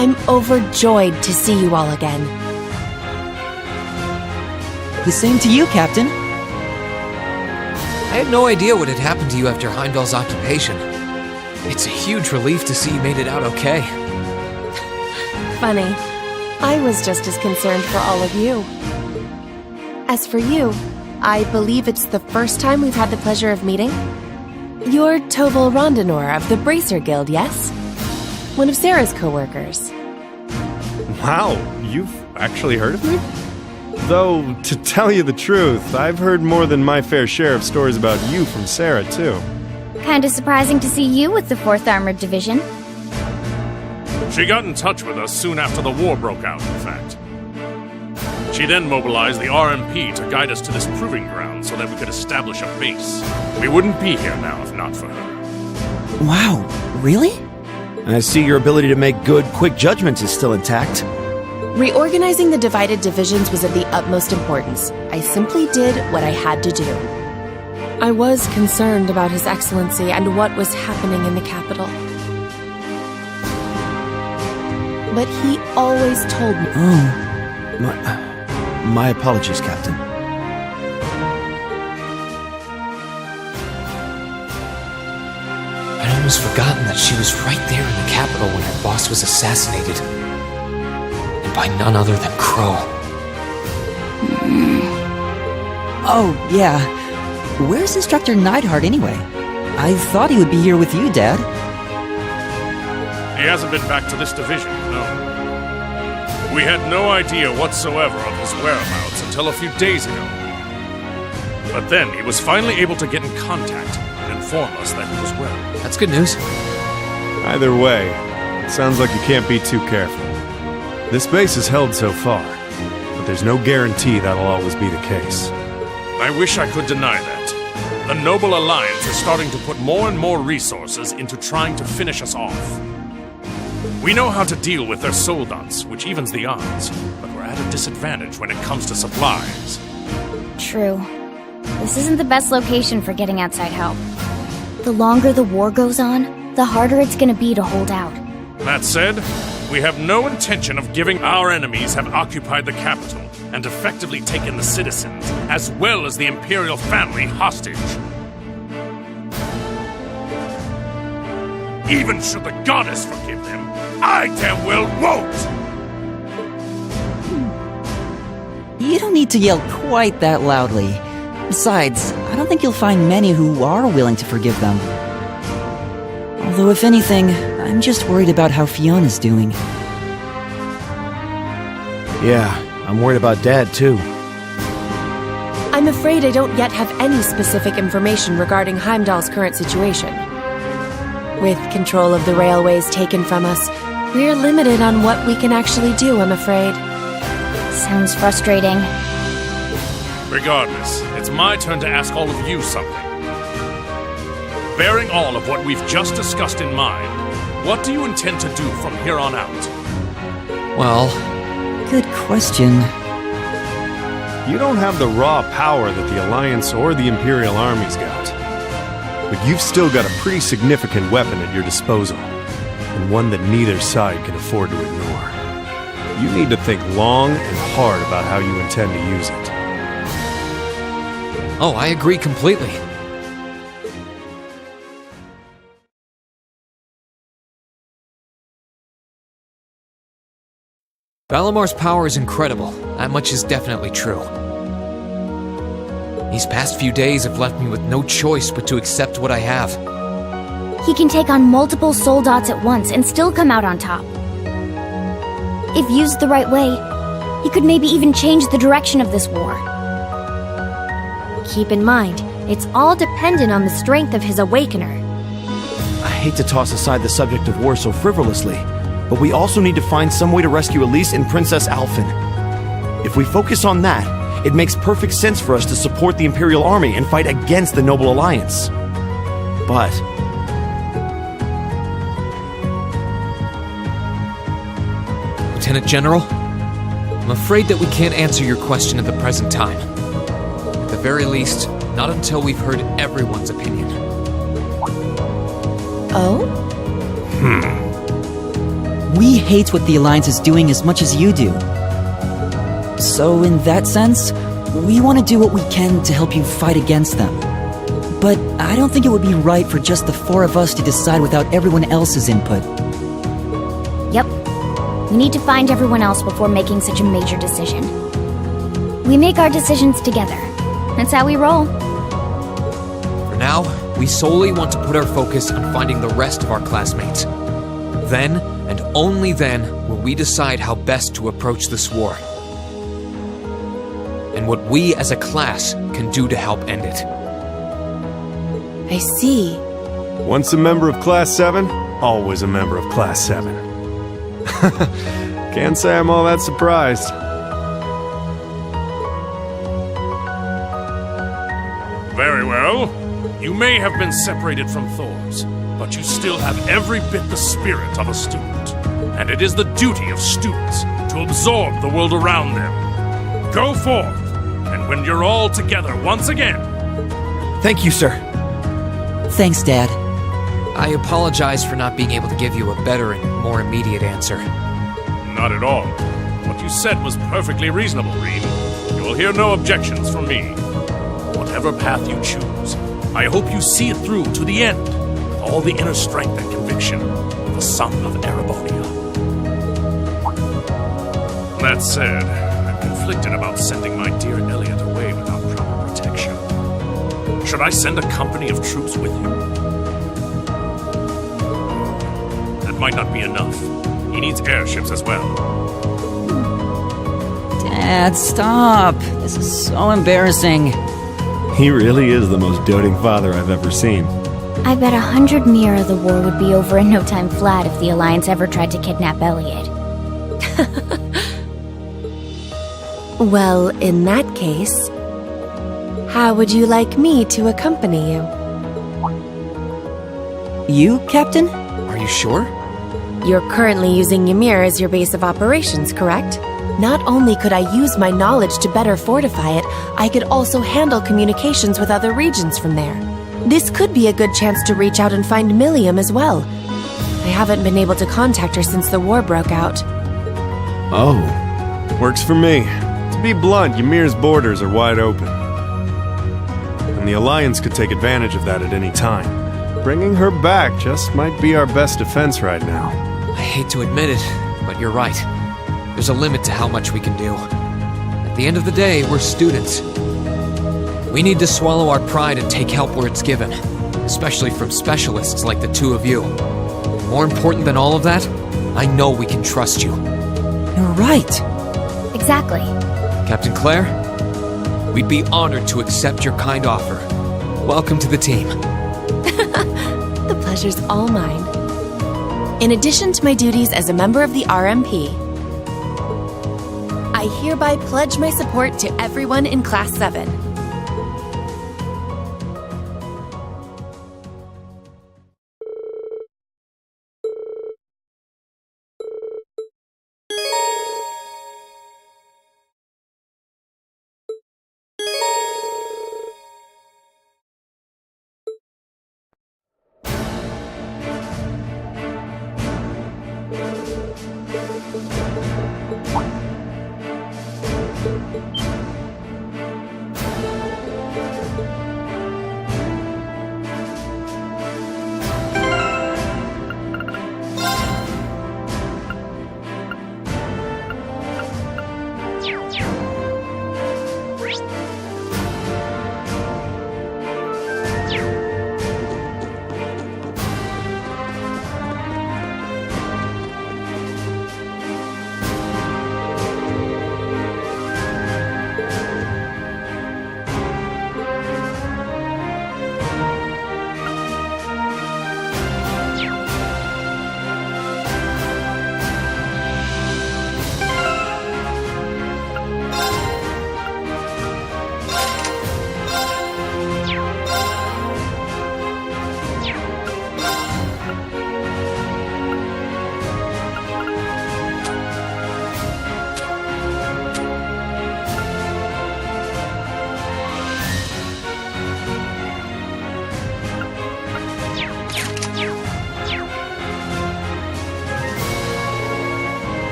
I'm overjoyed to see you all again. The same to you, Captain. I had no idea what had happened to you after Heimdall's occupation. It's a huge relief to see you made it out okay. Funny. I was just as concerned for all of you. As for you, I believe it's the first time we've had the pleasure of meeting? You're Toval Rondinor of the Bracer Guild, yes? One of Sarah's co-workers. Wow, you've actually heard of me? Though, to tell you the truth, I've heard more than my fair share of stories about you from Sarah, too. Kinda surprising to see you with the 4th Armored Division. She got in touch with us soon after the war broke out, in fact. She then mobilized the RMP to guide us to this proving ground so that we could establish a base. We wouldn't be here now if not for her. Wow, really? I see your ability to make good, quick judgments is still intact. Reorganizing the divided divisions was of the utmost importance. I simply did what I had to do. I was concerned about His Excellency and what was happening in the capital. But he always told me... Oh, my apologies, Captain. I'd almost forgotten that she was right there in the capital when her boss was assassinated. And by none other than Crow. Oh, yeah. Where's Instructor Neidhart anyway? I thought he would be here with you, Dad. He hasn't been back to this division, no. We had no idea whatsoever of his whereabouts until a few days ago. But then he was finally able to get in contact and inform us that he was well. That's good news. Either way, it sounds like you can't be too careful. This base is held so far, but there's no guarantee that'll always be the case. I wish I could deny that. The Noble Alliance is starting to put more and more resources into trying to finish us off. We know how to deal with their soldats, which evens the odds, but we're at a disadvantage when it comes to supplies. True. This isn't the best location for getting outside help. The longer the war goes on, the harder it's gonna be to hold out. That said, we have no intention of giving our enemies have occupied the capital and effectively taken the citizens, as well as the Imperial family, hostage. Even should the goddess forgive them, I damn well won't! You don't need to yell quite that loudly. Besides, I don't think you'll find many who are willing to forgive them. Although if anything, I'm just worried about how Fiona's doing. Yeah, I'm worried about Dad, too. I'm afraid I don't yet have any specific information regarding Heimdall's current situation. With control of the railways taken from us, we're limited on what we can actually do, I'm afraid. Sounds frustrating. Regardless, it's my turn to ask all of you something. Bearing all of what we've just discussed in mind, what do you intend to do from here on out? Well... Good question. You don't have the raw power that the Alliance or the Imperial armies got. But you've still got a pretty significant weapon at your disposal, and one that neither side can afford to ignore. You need to think long and hard about how you intend to use it. Oh, I agree completely. Valamar's power is incredible. That much is definitely true. These past few days have left me with no choice but to accept what I have. He can take on multiple soldats at once and still come out on top. If used the right way, he could maybe even change the direction of this war. Keep in mind, it's all dependent on the strength of his Awakener. I hate to toss aside the subject of war so frivolously, but we also need to find some way to rescue Elise and Princess Alphen. If we focus on that, it makes perfect sense for us to support the Imperial Army and fight against the Noble Alliance. But... Lieutenant General, I'm afraid that we can't answer your question at the present time. At the very least, not until we've heard everyone's opinion. Oh? we hate what the Alliance is doing as much as you do. So in that sense, we want to do what we can to help you fight against them. But I don't think it would be right for just the four of us to decide without everyone else's input. Yep. We need to find everyone else before making such a major decision. We make our decisions together. That's how we roll. For now, we solely want to put our focus on finding the rest of our classmates. Then, and only then, will we decide how best to approach this war. And what we as a class can do to help end it. I see. Once a member of Class 7, always a member of Class 7. Can't say I'm all that surprised. Very well. You may have been separated from Thors, but you still have every bit the spirit of a student. And it is the duty of students to absorb the world around them. Go forth, and when you're all together once again... Thank you, sir. Thanks, Dad. I apologize for not being able to give you a better and more immediate answer. Not at all. What you said was perfectly reasonable, Reed. You will hear no objections from me. Whatever path you choose, I hope you see it through to the end, with all the inner strength and conviction of the son of Erebonia. That said, I'm conflicted about sending my dear Elliot away without proper protection. Should I send a company of troops with you? That might not be enough. He needs airships as well. Dad, stop. This is so embarrassing. He really is the most doting father I've ever seen. I bet 100 Mira the war would be over in no time flat if the Alliance ever tried to kidnap Elliot. Well, in that case, how would you like me to accompany you? You, Captain? Are you sure? You're currently using Ymir as your base of operations, correct? Not only could I use my knowledge to better fortify it, I could also handle communications with other regions from there. This could be a good chance to reach out and find Milliam as well. I haven't been able to contact her since the war broke out. Oh, works for me. To be blunt, Ymir's borders are wide open. And the Alliance could take advantage of that at any time. Bringing her back just might be our best defense right now. I hate to admit it, but you're right. There's a limit to how much we can do. At the end of the day, we're students. We need to swallow our pride and take help where it's given, especially from specialists like the two of you. More important than all of that, I know we can trust you. You're right. Exactly. Captain Claire, we'd be honored to accept your kind offer. Welcome to the team. The pleasure's all mine. In addition to my duties as a member of the RMP, I hereby pledge my support to everyone in Class 7.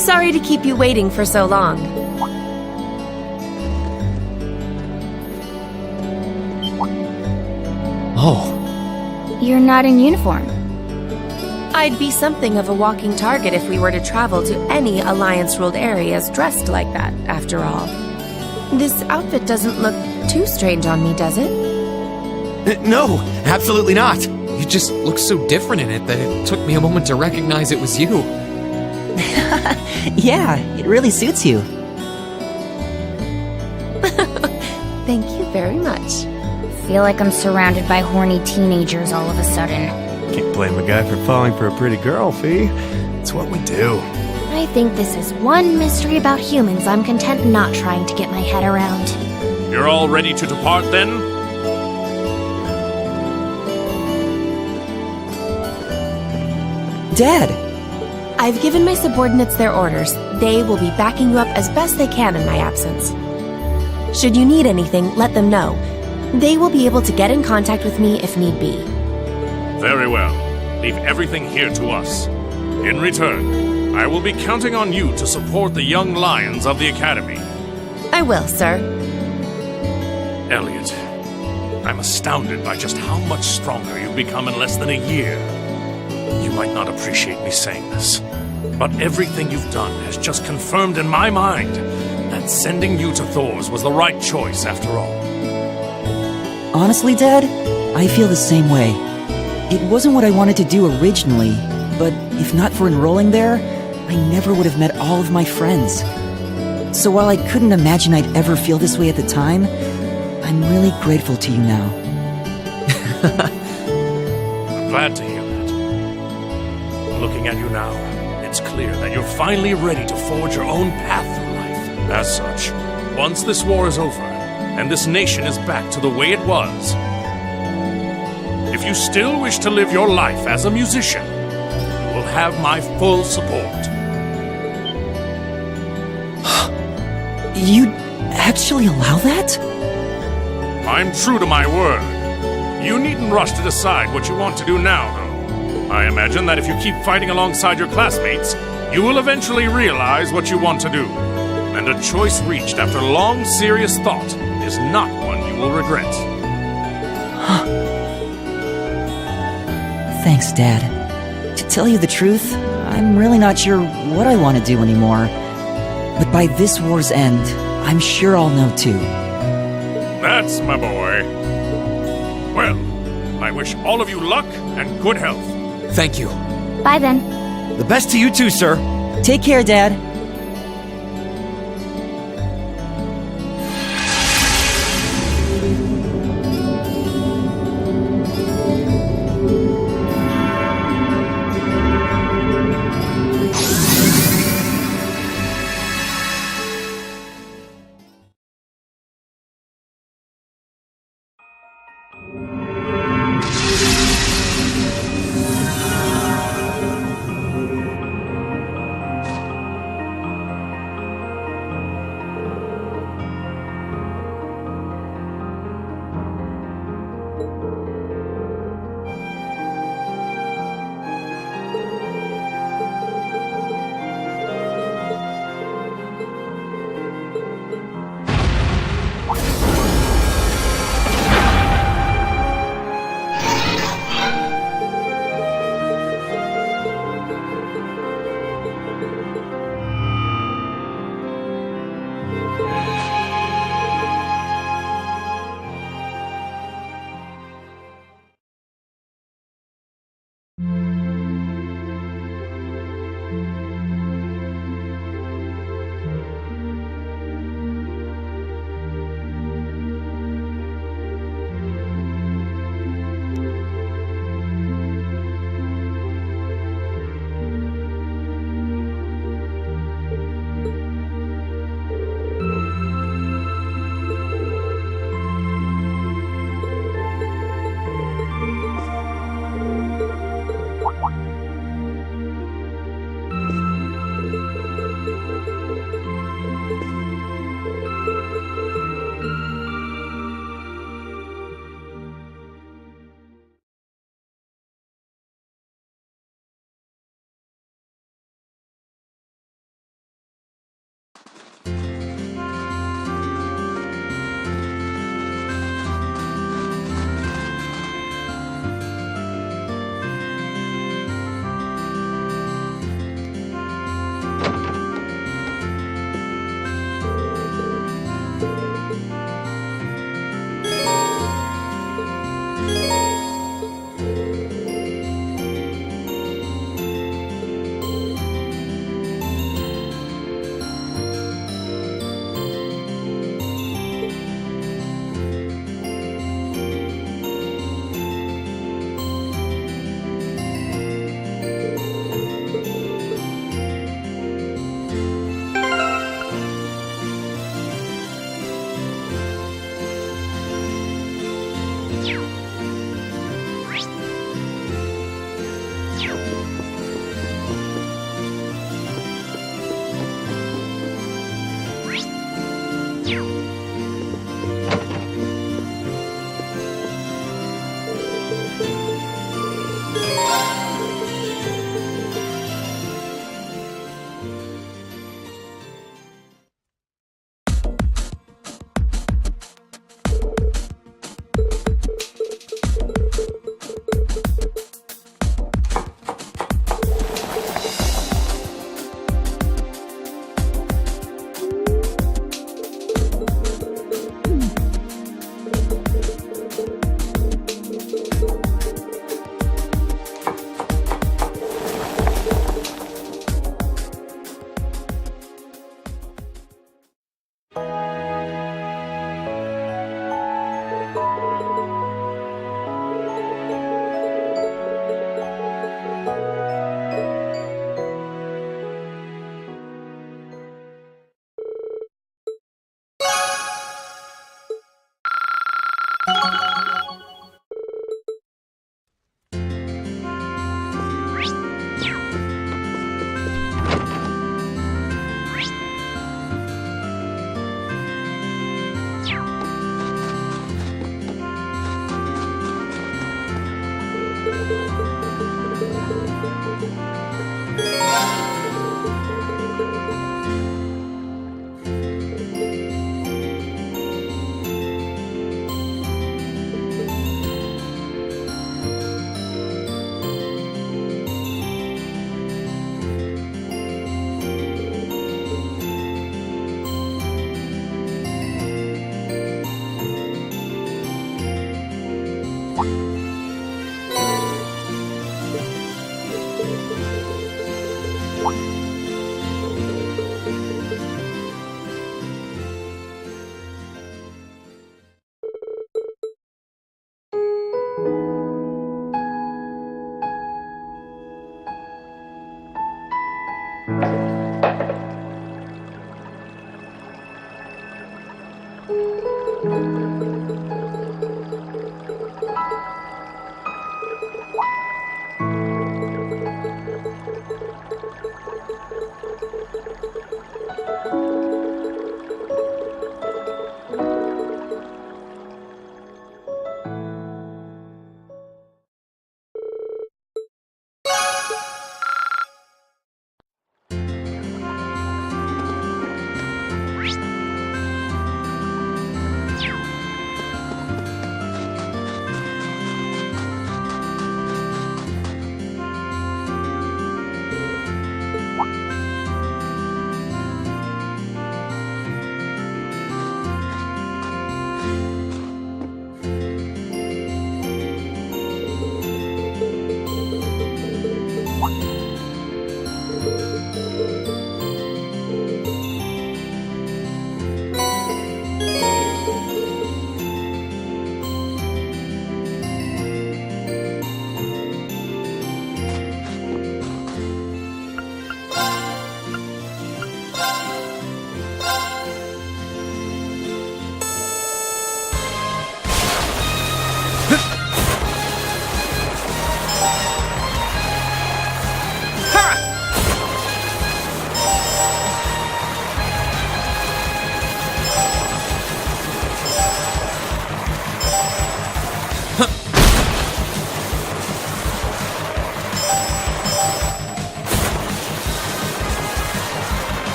Sorry to keep you waiting for so long. Oh, You're not in uniform. I'd be something of a walking target if we were to travel to any Alliance-ruled areas dressed like that, after all. This outfit doesn't look too strange on me, does it? No, absolutely not. you just look so different in it that it took me a moment to recognize it was you. Yeah, it really suits you. Thank you very much. Feel like I'm surrounded by horny teenagers all of a sudden. Can't blame a guy for falling for a pretty girl, Fee. It's what we do. I think this is one mystery about humans I'm content not trying to get my head around. You're all ready to depart then? Dad! I've given my subordinates their orders. They will be backing you up as best they can in my absence. Should you need anything, let them know. They will be able to get in contact with me if need be. Very well. Leave everything here to us. In return, I will be counting on you to support the young lions of the Academy. I will, sir. Elliot, I'm astounded by just how much stronger you've become in less than a year. You might not appreciate me saying this, but everything you've done has just confirmed in my mind that sending you to Thor's was the right choice after all. Honestly, Dad, I feel the same way. It wasn't what I wanted to do originally, but if not for enrolling there, I never would have met all of my friends. So while I couldn't imagine I'd ever feel this way at the time, I'm really grateful to you now. I'm glad to hear that. Looking at you now, it's clear that you're finally ready to forge your own path through life. As such, once this war is over, and this nation is back to the way it was, if you still wish to live your life as a musician, you will have my full support. You'd actually allow that? I'm true to my word. You needn't rush to decide what you want to do now, though. I imagine that if you keep fighting alongside your classmates, you will eventually realize what you want to do. And a choice reached after long, serious thought is not one you will regret. Thanks, Dad. To tell you the truth, I'm really not sure what I want to do anymore. But by this war's end, I'm sure I'll know too. That's my boy. Well, I wish all of you luck and good health. Thank you. Bye then. The best to you too, sir. Take care, Dad.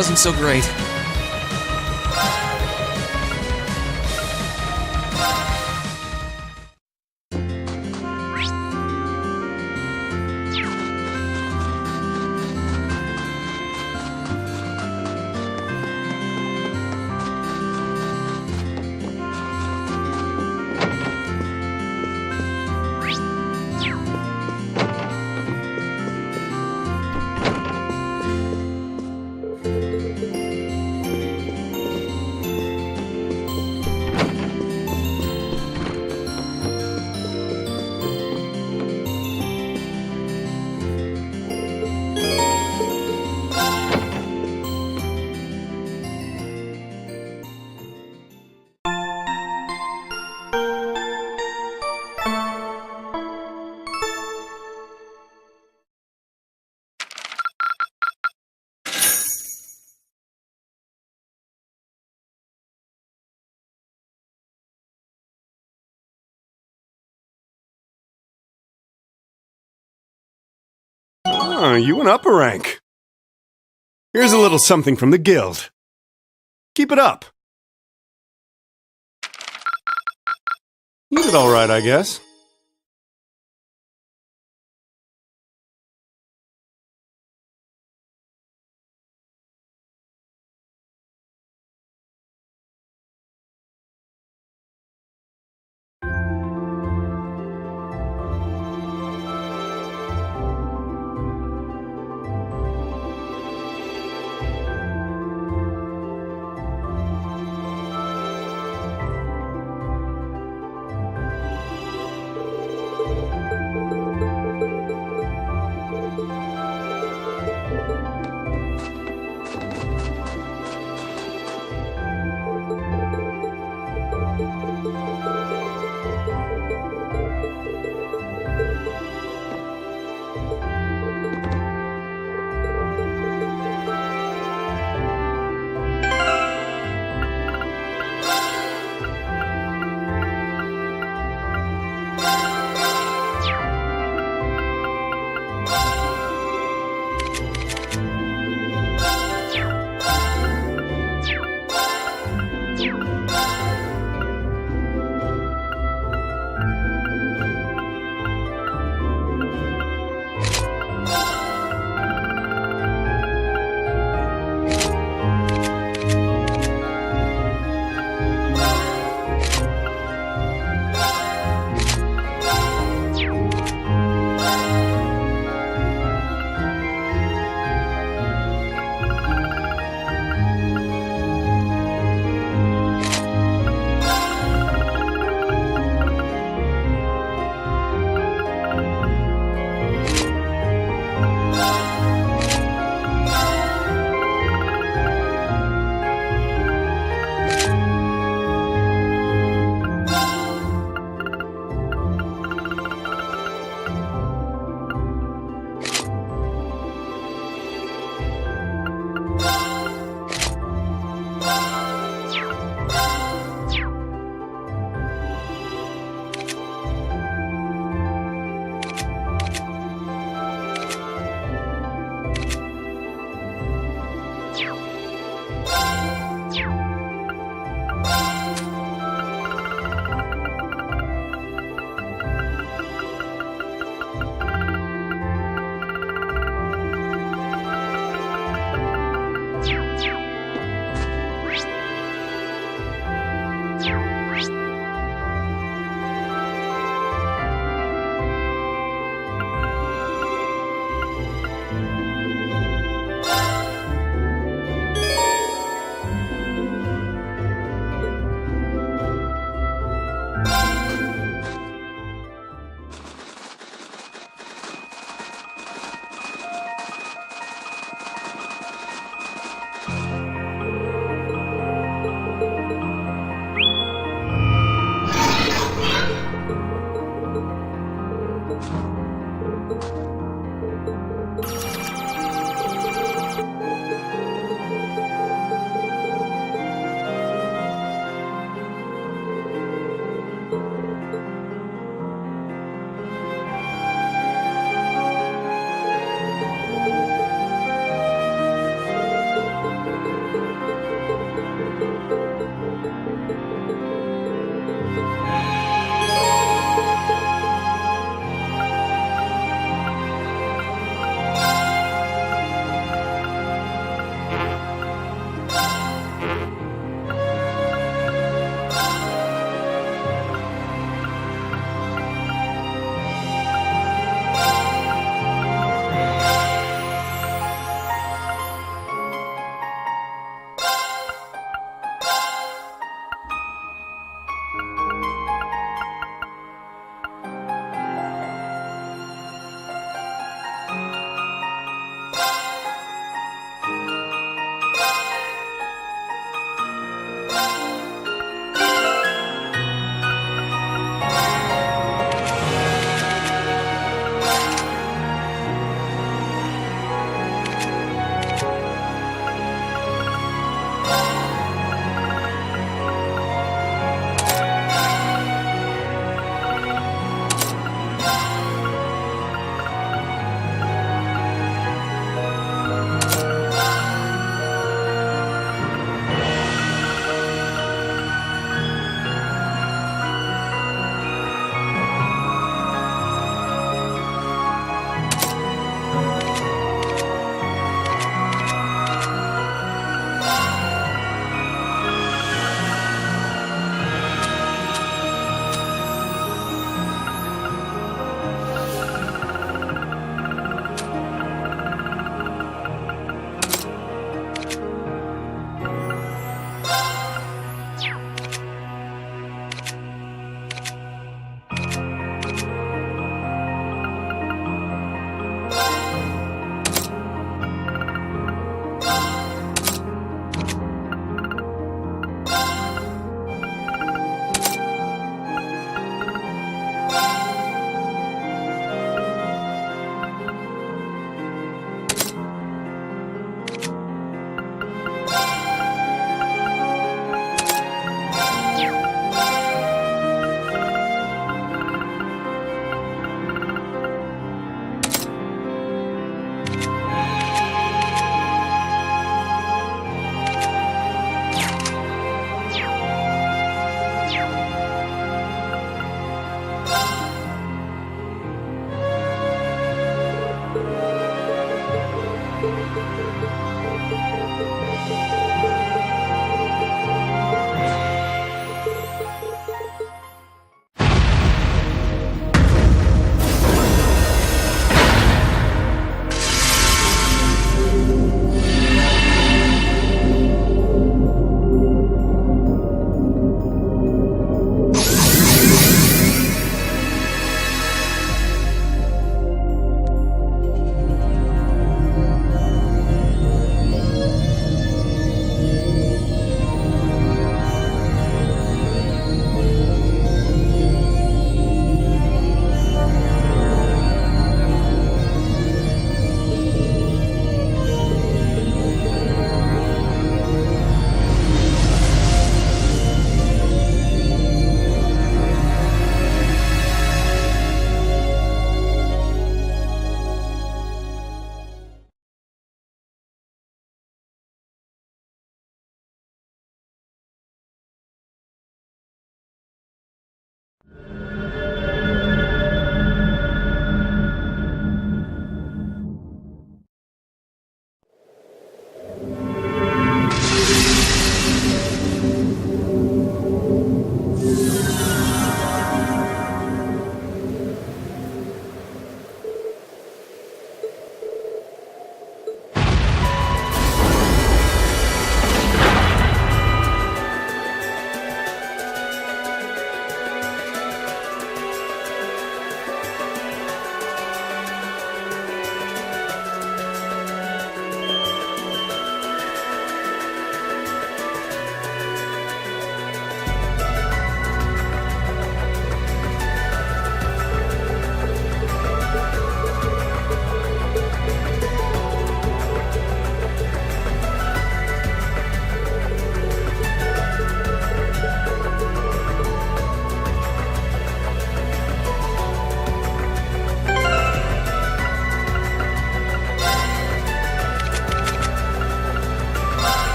Wasn't so great. Ah, you went up a rank. Here's a little something from the guild. Keep it up. You did all right, I guess.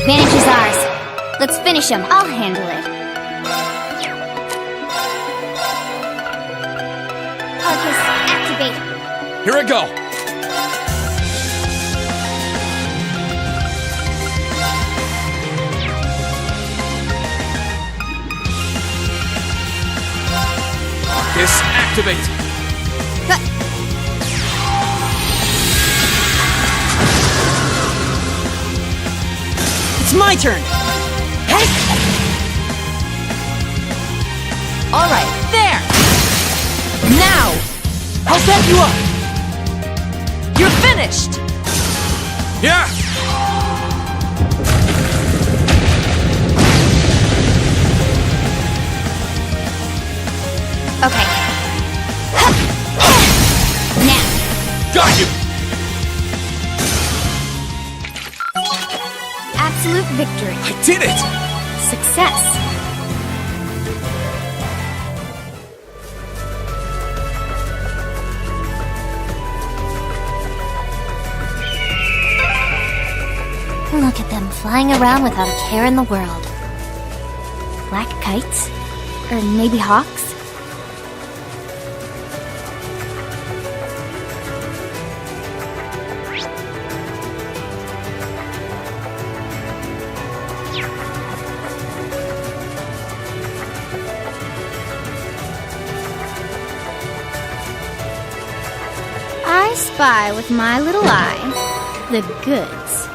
advantage is ours. Let's finish him. I'll handle it. Arcus, activate. Here I go! Arcus, activate! It's my turn! Hey! Alright, there! Now! I'll set you up! You're finished! Yeah! Okay. Now. Got you! Absolute victory. I did it! Success. Look at them flying around without a care in the world. Black kites? Or maybe hawks? I spy with my little eye the goods.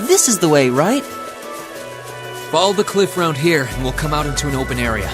This is the way, right? Follow the cliff round here, and we'll come out into an open area.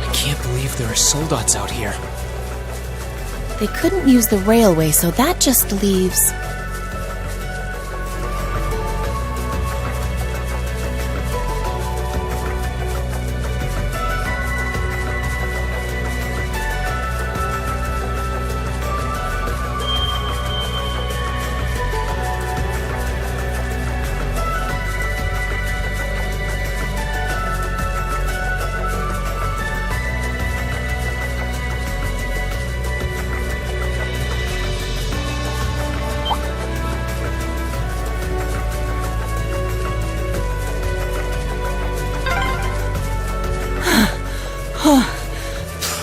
I can't believe there are soldats out here. They couldn't use the railway, so that just leaves...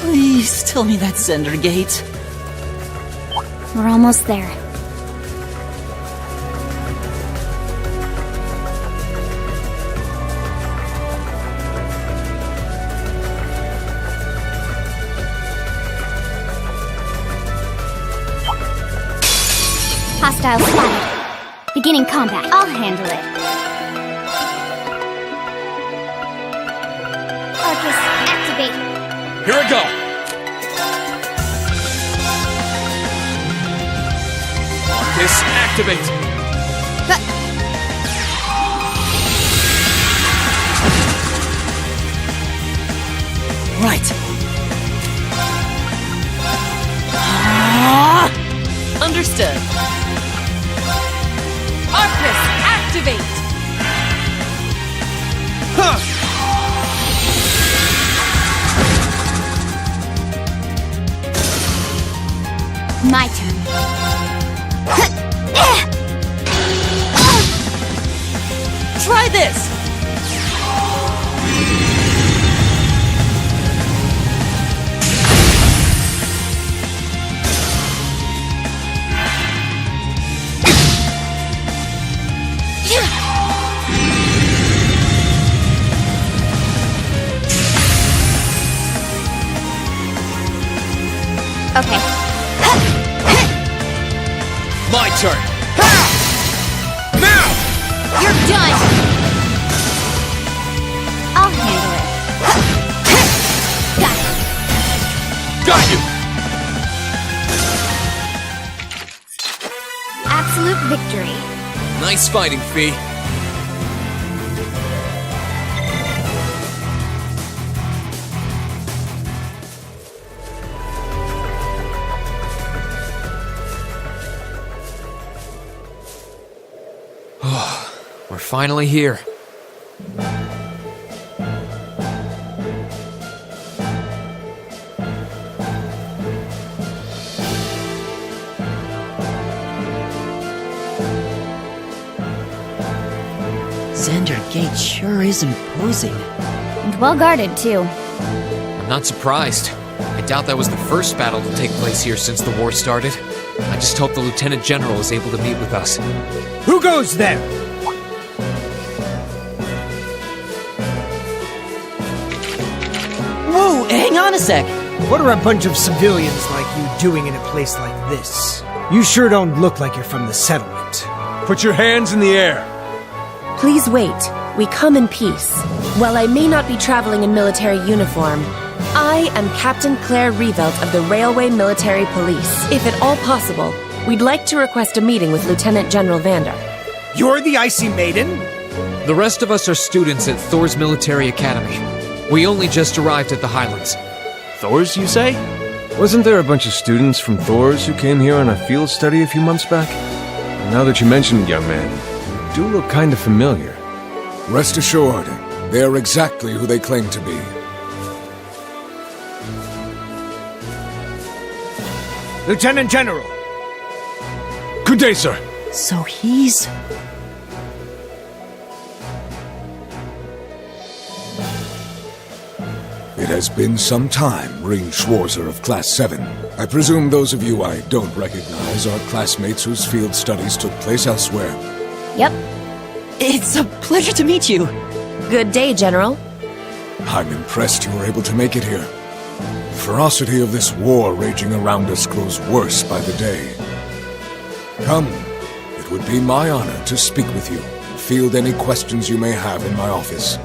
Please tell me that's Zender Gate. We're almost there. Hostile spotted. Beginning combat. I'll handle it. Arcus, activate. Here I go! Arcus, activate! Right. Understood. Arcus, activate! My turn. Try this! Okay. My turn! You're done! I'll handle it. Got it. Got you! Absolute victory. Nice fighting, Fee. We're finally here. Zender Gate sure is imposing. And well guarded, too. I'm not surprised. I doubt that was the first battle to take place here since the war started. I just hope the Lieutenant General is able to meet with us. Who goes there? Whoa, hang on a sec! What are a bunch of civilians like you doing in a place like this? You sure don't look like you're from the settlement. Put your hands in the air. Please wait. We come in peace. While I may not be traveling in military uniform, I am Captain Claire Revelt of the Railway Military Police. If at all possible, we'd like to request a meeting with Lieutenant General Vander. You're the Icy Maiden? The rest of us are students at Thor's Military Academy. We only just arrived at the Highlands. Thor's, you say? Wasn't there a bunch of students from Thor's who came here on a field study a few months back? And now that you mention it, young man, you do look kind of familiar. Rest assured, they are exactly who they claim to be. Lieutenant General! Good day, sir. So he's... It has been some time, Ring Schwarzer of Class 7. I presume those of you I don't recognize are classmates whose field studies took place elsewhere. Yep. It's a pleasure to meet you. Good day, General. I'm impressed you were able to make it here. The ferocity of this war raging around us grows worse by the day. Come. It would be my honor to speak with you. Field any questions you may have in my office.